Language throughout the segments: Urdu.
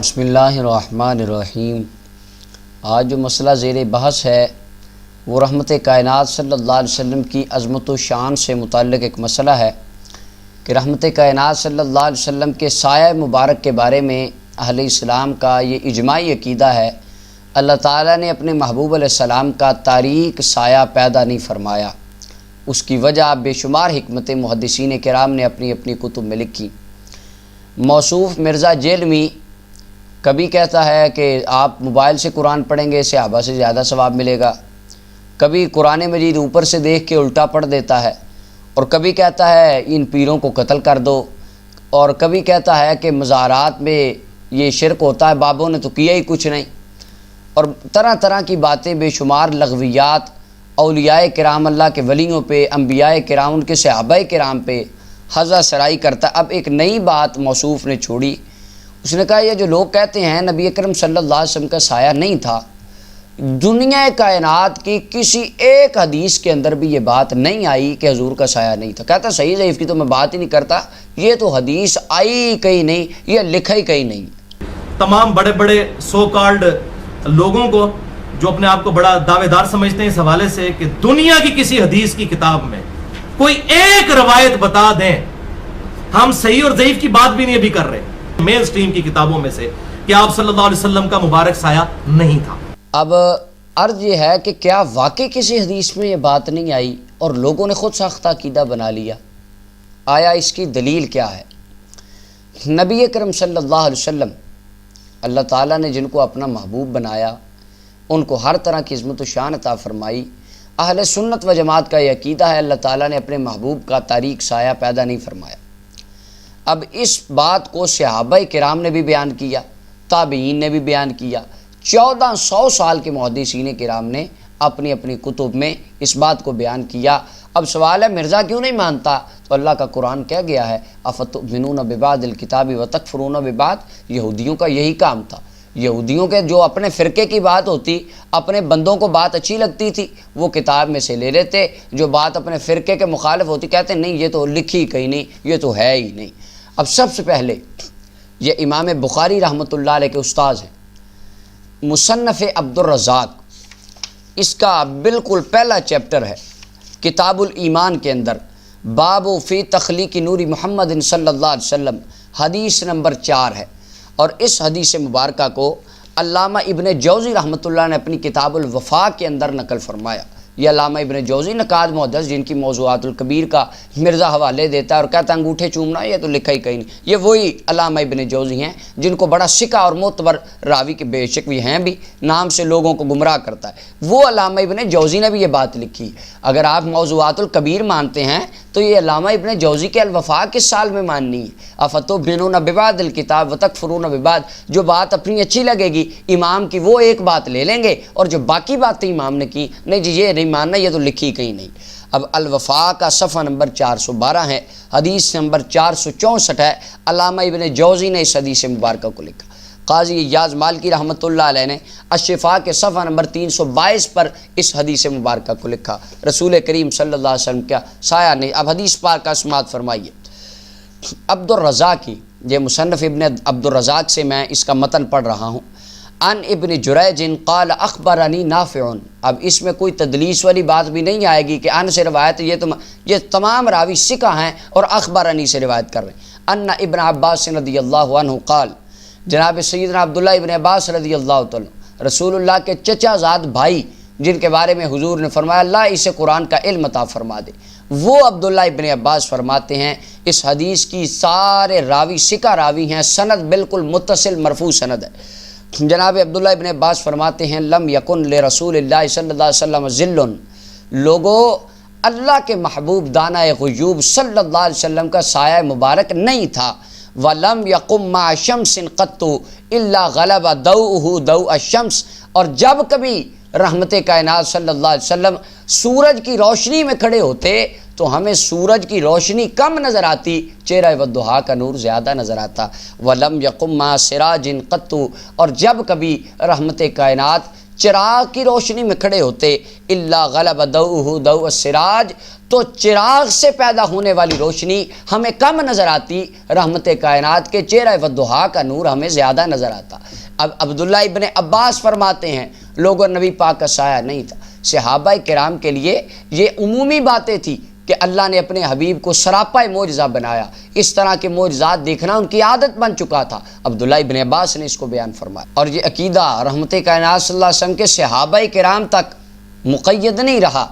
بسم اللہ الرحمن الرحیم۔ آج جو مسئلہ زیر بحث ہے وہ رحمت کائنات صلی اللہ علیہ وسلم کی عظمت و شان سے متعلق ایک مسئلہ ہے کہ رحمت کائنات صلی اللہ علیہ وسلم کے سایہ مبارک کے بارے میں اہل اسلام کا یہ اجماعی عقیدہ ہے۔ اللہ تعالیٰ نے اپنے محبوب علیہ السلام کا تاریک سایہ پیدا نہیں فرمایا۔ اس کی وجہ بے شمار حکمت محدثین کرام نے اپنی اپنی کتب میں لکھی۔ موصوف مرزا جیلمی کبھی کہتا ہے کہ آپ موبائل سے قرآن پڑھیں گے صحابہ سے زیادہ ثواب ملے گا، کبھی قرآن مجید اوپر سے دیکھ کے الٹا پڑھ دیتا ہے، اور کبھی کہتا ہے ان پیروں کو قتل کر دو، اور کبھی کہتا ہے کہ مزارات میں یہ شرک ہوتا ہے، بابوں نے تو کیا ہی کچھ نہیں، اور طرح طرح کی باتیں بے شمار لغویات اولیاء کرام اللہ کے ولیوں پہ، انبیاء کرام ان کے صحابہ کرام پہ حضا سرائی کرتا۔ اب ایک نئی بات موصوف نے چھوڑی، اس نے کہا یہ جو لوگ کہتے ہیں نبی اکرم صلی اللہ علیہ وسلم کا سایہ نہیں تھا، دنیا کائنات کی کسی ایک حدیث کے اندر بھی یہ بات نہیں آئی کہ حضور کا سایہ نہیں تھا۔ کہتا صحیح ضعیف کی تو میں بات ہی نہیں کرتا، یہ تو حدیث آئی کہیں نہیں، یہ لکھا ہی کہیں نہیں۔ تمام بڑے بڑے سو کالڈ لوگوں کو جو اپنے آپ کو بڑا دعوے دار سمجھتے ہیں اس حوالے سے کہ دنیا کی کسی حدیث کی کتاب میں کوئی ایک روایت بتا دیں، ہم صحیح اور ضعیف کی بات بھی نہیں ابھی کر رہے مین سٹریم کی کتابوں میں سے، کہ آپ صلی اللہ علیہ وسلم کا مبارک سایہ نہیں تھا۔ اب عرض یہ ہے کہ کیا واقعی کسی حدیث میں یہ بات نہیں آئی اور لوگوں نے خود ساختہ عقیدہ بنا لیا؟ آیا اس کی دلیل کیا ہے؟ نبی اکرم صلی اللہ علیہ وسلم اللہ تعالیٰ نے جن کو اپنا محبوب بنایا، ان کو ہر طرح کی عظمت و شان عطا فرمائی۔ اہل سنت و جماعت کا یہ عقیدہ ہے اللہ تعالیٰ نے اپنے محبوب کا تاریک سایہ پیدا نہیں فرمایا۔ اب اس بات کو صحابہ کرام نے بھی بیان کیا، تابعین نے بھی بیان کیا، 1400 سال کے محدثین کرام نے اپنی اپنی کتب میں اس بات کو بیان کیا۔ اب سوال ہے مرزا کیوں نہیں مانتا؟ تو اللہ کا قرآن کہہ گیا ہے افتؤمنون ببعض الکتاب وتکفرون ببعض۔ یہودیوں کا یہی کام تھا، یہودیوں کے جو اپنے فرقے کی بات ہوتی، اپنے بندوں کو بات اچھی لگتی تھی، وہ کتاب میں سے لے لیتے، جو بات اپنے فرقے کے مخالف ہوتی کہتے نہیں یہ تو لکھی کہیں نہیں، یہ تو ہے ہی نہیں۔ اب سب سے پہلے یہ امام بخاری رحمۃ اللہ علیہ کے استاذ ہیں، مصنف عبد الرزاق، اس کا بالکل پہلا چیپٹر ہے کتاب الایمان کے اندر، باب فی تخلیق نور محمد صلی اللہ علیہ وسلم، حدیث نمبر 4 ہے، اور اس حدیث مبارکہ کو علامہ ابن جوزی رحمۃ اللہ نے اپنی کتاب الوفا کے اندر نقل فرمایا۔ یہ علامہ ابن جوزی نقاد محدث جن کی موضوعات الکبیر کا مرزا حوالے دیتا ہے اور کہتا ہے انگوٹھے چومنا یہ تو لکھا ہی کہیں نہیں، یہ وہی علامہ ابن جوزی ہیں جن کو بڑا سکہ اور معتبر راوی کے بے شک بھی ہیں، بھی نام سے لوگوں کو گمراہ کرتا ہے، وہ علامہ ابن جوزی نے بھی یہ بات لکھی۔ اگر آپ موضوعات الکبیر مانتے ہیں تو یہ علامہ ابن جوزی کے الوفا کس سال میں ماننی ہے؟ افتؤمنون ببعض الکتاب وتکفرون ببعض، جو بات اپنی اچھی لگے گی امام کی وہ ایک بات لے لیں گے، اور جو باقی باتیں امام نے کی نہیں جی یہ نہیں ماننا، یہ تو لکھی کہیں نہیں۔ اب الوفا کا صفحہ نمبر 412 ہے، حدیث نمبر 464 ہے، علامہ ابن جوزی نے اس حدیث مبارکہ کو لکھا۔ قاضی ایاز مالکی رحمۃ اللہ علیہ نے الشفاء کے صفحہ نمبر 322 پر اس حدیث مبارکہ کو لکھا۔ رسول کریم صلی اللہ علیہ وسلم کا سایہ نہیں۔ اب حدیث پاک کا سماعت فرمائیے۔ عبد الرزاق کی یہ مصنف ابن عبد الرزاق سے میں اس کا متن پڑھ رہا ہوں۔ ان ابن جریج قال اخبرنی نافع، اب اس میں کوئی تدلیس والی بات بھی نہیں آئے گی کہ ان سے روایت، یہ تمام راوی ثقہ ہیں اور اخبرنی سے روایت کر رہے ہیں۔ ان ابن عباس رضی اللہ عنہ قال، جناب سیدنا عبداللہ ابن عباس رضی اللہ تعالی رسول اللہ کے چچا زاد بھائی جن کے بارے میں حضور نے فرمایا اللہ اسے قرآن کا علم عطا فرما دے، وہ عبداللہ ابن عباس فرماتے ہیں اس حدیث کی سارے راوی ثقہ راوی ہیں، سند بالکل متصل مرفوع سند ہے۔ جناب عبداللہ ابن عباس فرماتے ہیں لم یکن لرسول اللہ صلی اللہ علیہ وسلم ذل، لوگو اللہ کے محبوب دانہ غیوب صلی اللہ علیہ وسلم کا سایہ مبارک نہیں تھا، وَلَمْ يَقُمْ مَعَ شَمْسٍ قَطُّ إِلَّا غَلَبَ ضَوْءُهُ ضَوْءَ الشَّمْسِ، اور جب کبھی رحمت کائنات صلی اللہ علیہ وسلم سورج کی روشنی میں کھڑے ہوتے تو ہمیں سورج کی روشنی کم نظر آتی، چہرہ والضحیٰ کا نور زیادہ نظر آتا۔ وَلَمْ يَقُمْ مَعَ سِرَاجٍ قَطُّ، اور جب کبھی رحمت کائنات چراغ کی روشنی میں کھڑے ہوتے الا غلب ضوءہ ضوء السراج، تو چراغ سے پیدا ہونے والی روشنی ہمیں کم نظر آتی، رحمت کائنات کے چہرہ والضحیٰ کا نور ہمیں زیادہ نظر آتا۔ اب عبداللہ ابن عباس فرماتے ہیں لوگوں نبی پاک کا سایہ نہیں تھا۔ صحابہ کرام کے لیے یہ عمومی باتیں تھی کہ اللہ نے اپنے حبیب کو سراپا معجزہ بنایا، اس طرح کے معجزات دیکھنا ان کی عادت بن چکا تھا۔ عبداللہ ابن عباس نے اس کو بیان فرمایا، اور یہ عقیدہ رحمت کائنات صلی اللہ علیہ وسلم کے صحابہ کرام تک مقید نہیں رہا،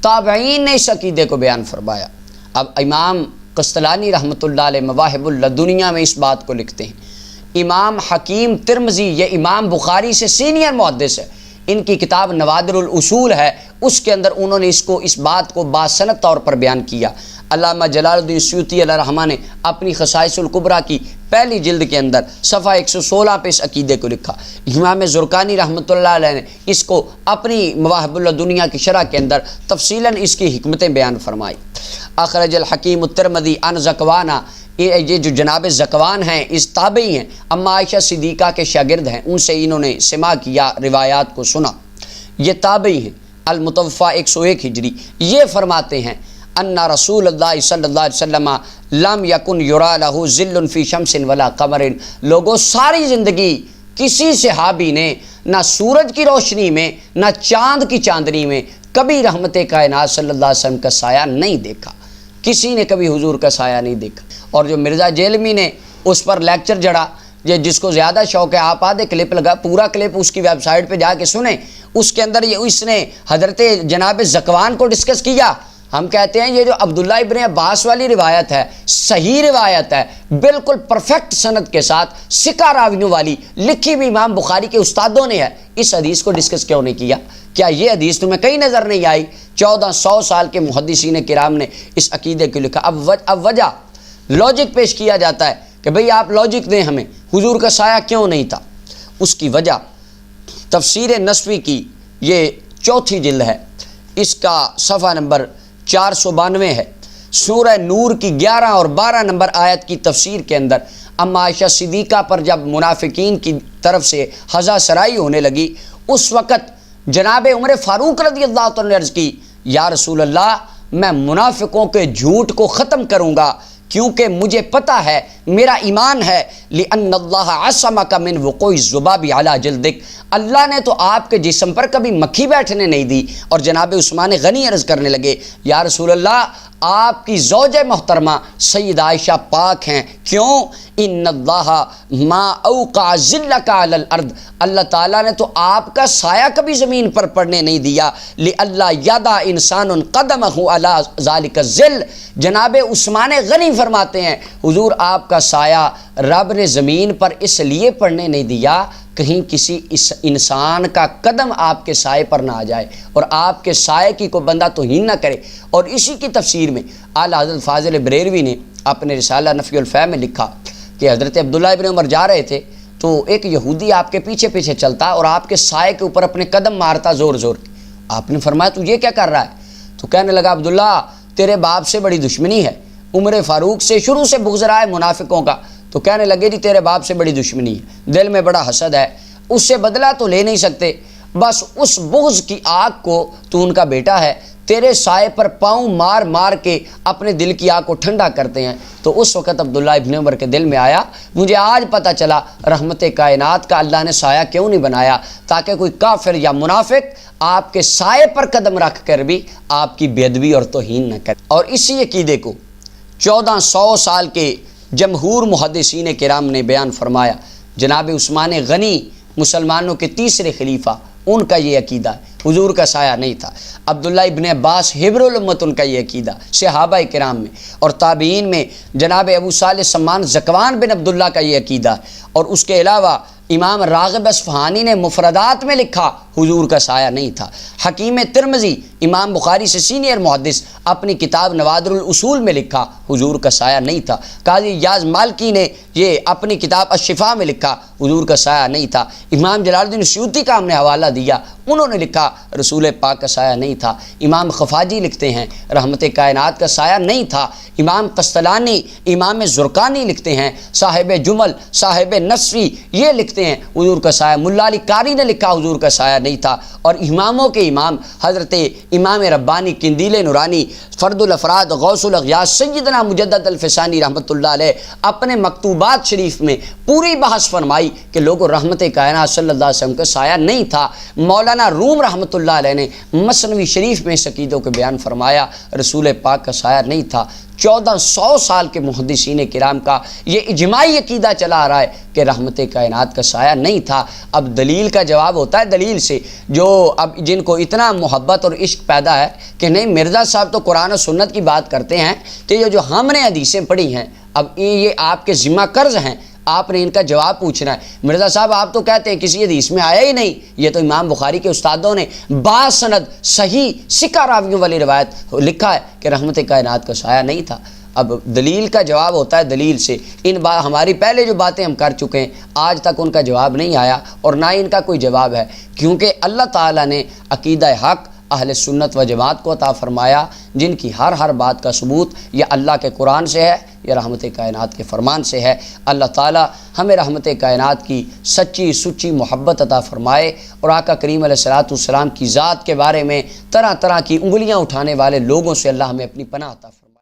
تابعین نے اس عقیدے کو بیان فرمایا۔ اب امام قسطلانی رحمۃ اللہ علیہ مواہب اللدنیہ میں اس بات کو لکھتے ہیں۔ امام حکیم ترمذی، یہ امام بخاری سے سینئر محدث ہے، ان کی کتاب نوادر الاصول ہے، اس کے اندر انہوں نے اس بات کو باسند طور پر بیان کیا۔ علامہ جلال الدین سیوطی علیہ الرحمہ نے اپنی خصائص الکبریٰ کی پہلی جلد کے اندر صفحہ 116 پہ اس عقیدے کو لکھا۔ امام زرقانی رحمۃ اللہ علیہ نے اس کو اپنی مواہب اللدنیہ کی شرح کے اندر تفصیلاً اس کی حکمتیں بیان فرمائی۔ اخرج الحکیم الترمذی عن زکوانہ، یہ جو جناب زکوان ہیں اس تابعی ہیں، اما عائشہ صدیقہ کے شاگرد ہیں، ان سے انہوں نے سماع کیا، روایات کو سنا، یہ تابعی ہیں۔ المتوفی 101 ہجری، یہ فرماتے ہیں ان رسول اللہ صلی اللہ علیہ وسلم لم یکن یرا لہ ظل فی شمس ولا قمر، لوگوں ساری زندگی کسی صحابی نے نہ سورج کی روشنی میں نہ چاند کی چاندنی میں کبھی رحمت کائنات صلی اللہ علیہ وسلم کا سایہ نہیں دیکھا، کسی نے کبھی حضور کا سایہ نہیں دیکھا۔ اور جو مرزا جیلمی نے اس پر لیکچر جڑا، جس کو زیادہ شوق ہے آپ آدھے کلپ لگا، پورا کلپ اس کی ویب سائٹ پہ جا کے سنیں، اس کے اندر اس نے حضرت جناب زکوان کو ڈسکس کیا۔ ہم کہتے ہیں یہ جو عبداللہ ابن عباس والی روایت ہے صحیح روایت ہے، بالکل پرفیکٹ سند کے ساتھ ثقہ راویوں والی، لکھی بھی امام بخاری کے استادوں نے ہے، اس حدیث کو ڈسکس کیوں نہیں کیا؟ کیا یہ حدیث تمہیں کہیں نظر نہیں آئی؟ 1400 سال کے محدثین کرام نے اس عقیدے کو لکھا۔ اب وجہ لاجک پیش کیا جاتا ہے کہ بھئی آپ لاجک دیں ہمیں، حضور کا سایہ کیوں نہیں تھا؟ اس کی وجہ تفسیر نسوی کی یہ 4تھی جلد ہے، اس کا صفحہ نمبر 492 ہے۔ سورہ نور کی 11 اور 12 نمبر آیت کی تفسیر کے اندر اما عائشہ صدیقہ پر جب منافقین کی طرف سے ہزا سرائی ہونے لگی، اس وقت جناب عمر فاروق رضی اللہ عنہ نے عرض کی یا رسول اللہ، میں منافقوں کے جھوٹ کو ختم کروں گا، کیونکہ مجھے پتہ ہے، میرا ایمان ہے، لِأَنَّ اللَّهَ عَصَمَكَ مِنْ وُقُوعِ الذُّبَابِ عَلَى جِلْدِكَ، اللہ نے تو آپ کے جسم پر کبھی مکھی بیٹھنے نہیں دی۔ اور جناب عثمان غنی عرض کرنے لگے یا رسول اللہ، آپ کی زوجہ محترمہ سید عائشہ پاک ہیں، کیوں؟ ان اللہ ما اوقع ذلک علی الارض، اللہ تعالیٰ نے تو آپ کا سایہ کبھی زمین پر پڑنے نہیں دیا، لئلا یدع انسان قدمہ علی ذالک الظل۔ جناب عثمان غنی فرماتے ہیں حضور آپ کا سایہ رب نے زمین پر اس لیے پڑنے نہیں دیا کہیں کسی انسان کا قدم آپ کے سائے پر نہ آ جائے اور آپ کے سائے کی کوئی بندہ توہین نہ کرے۔ اور اسی کی تفسیر میں اعلیٰ حضرت فاضل بریلوی نے اپنے رسالہ نفی الفہ میں لکھا کہ حضرت عبداللہ ابن عمر جا رہے تھے تو ایک یہودی آپ کے پیچھے پیچھے چلتا اور آپ کے سائے کے اوپر اپنے قدم مارتا زور زور کے۔ آپ نے فرمایا تو یہ کیا کر رہا ہے؟ تو کہنے لگا عبداللہ تیرے باپ سے بڑی دشمنی ہے، عمر فاروق سے شروع سے بغض رہا ہے منافقوں کا۔ تو کہنے لگے جی تیرے باپ سے بڑی دشمنی ہے، دل میں بڑا حسد ہے، اس سے بدلہ تو لے نہیں سکتے، بس اس بغض کی آگ کو تو ان کا بیٹا ہے، تیرے سائے پر پاؤں مار مار کے اپنے دل کی آگ کو ٹھنڈا کرتے ہیں۔ تو اس وقت عبداللہ ابن عمر کے دل میں آیا مجھے آج پتہ چلا رحمت کائنات کا اللہ نے سایہ کیوں نہیں بنایا، تاکہ کوئی کافر یا منافق آپ کے سائے پر قدم رکھ کر بھی آپ کی بے ادبی اور توہین نہ کرے۔ اور اسی عقیدے کو 1400 سال کے جمہور محدثین کرام نے بیان فرمایا۔ جناب عثمان غنی مسلمانوں کے تیسرے خلیفہ، ان کا یہ عقیدہ ہے حضور کا سایہ نہیں تھا۔ عبداللہ ابن عباس حبر الامت، ان کا یہ عقیدہ، صحابہ کرام میں اور تابعین میں جناب ابو صالح سمان زکوان بن عبداللہ کا یہ عقیدہ ہے۔ اور اس کے علاوہ امام راغب اصفہانی نے مفردات میں لکھا حضور کا سایہ نہیں تھا۔ حکیم ترمذی امام بخاری سے سینئر محدث اپنی کتاب نوادر الاصول میں لکھا حضور کا سایہ نہیں تھا۔ قاضی یاز مالکی نے یہ اپنی کتاب الشفاء میں لکھا حضور کا سایہ نہیں تھا۔ امام جلال الدین سیوطی کا ہم نے حوالہ دیا، انہوں نے لکھا رسول پاک کا سایہ نہیں تھا۔ امام خفاجی لکھتے ہیں رحمت کائنات کا سایہ نہیں تھا۔ امام قسطلانی، امام زرقانی لکھتے ہیں صاحب جمل، صاحب نصفی یہ لکھتے ہیں حضور کا سایہ، ملا علی قاری نے لکھا حضور کا سایہ نہیں تھا، اور اماموں کے امام حضرت امام ربانی قندیل نورانی فرد الافراد غوث الاغیاث سیدنا مجدد الفسانی رحمۃ اللہ علیہ اپنے مکتوبات شریف میں پوری بحث فرمائی کہ لوگوں رحمت کائنات صلی اللہ علیہ وسلم کا سایہ نہیں تھا۔ مولانا روم رحمۃ اللہ علیہ نے مثنوی شریف میں اس عقیدوں کے بیان فرمایا رسول پاک کا سایہ نہیں تھا۔ 1400 سال کے محدثین کرام کا یہ اجماعی عقیدہ چلا آ رہا ہے کہ رحمت کائنات کا سایہ نہیں تھا۔ اب دلیل کا جواب ہوتا ہے دلیل سے، جو اب جن کو اتنا محبت اور عشق پیدا ہے کہ نہیں مرزا صاحب تو قرآن و سنت کی بات کرتے ہیں، تو یہ جو ہم نے حدیثیں پڑھی ہیں اب یہ آپ کے ذمہ قرض ہیں، آپ نے ان کا جواب پوچھنا ہے۔ مرزا صاحب آپ تو کہتے ہیں کسی حدیث میں آیا ہی نہیں، یہ تو امام بخاری کے استادوں نے باسند صحیح ثقہ راویوں والی روایت لکھا ہے کہ رحمت کائنات کا سایہ نہیں تھا۔ اب دلیل کا جواب ہوتا ہے دلیل سے۔ ہماری پہلے جو باتیں ہم کر چکے ہیں آج تک ان کا جواب نہیں آیا اور نہ ہی ان کا کوئی جواب ہے، کیونکہ اللہ تعالیٰ نے عقیدہ حق اہل سنت و جماعت کو عطا فرمایا جن کی ہر بات کا ثبوت یا اللہ کے قرآن سے ہے یا رحمت کائنات کے فرمان سے ہے۔ اللہ تعالیٰ ہمیں رحمت کائنات کی سچی سچی محبت عطا فرمائے، اور آقا کریم علیہ الصلوۃ والسلام کی ذات کے بارے میں طرح طرح کی انگلیاں اٹھانے والے لوگوں سے اللہ ہمیں اپنی پناہ عطا فرمائے۔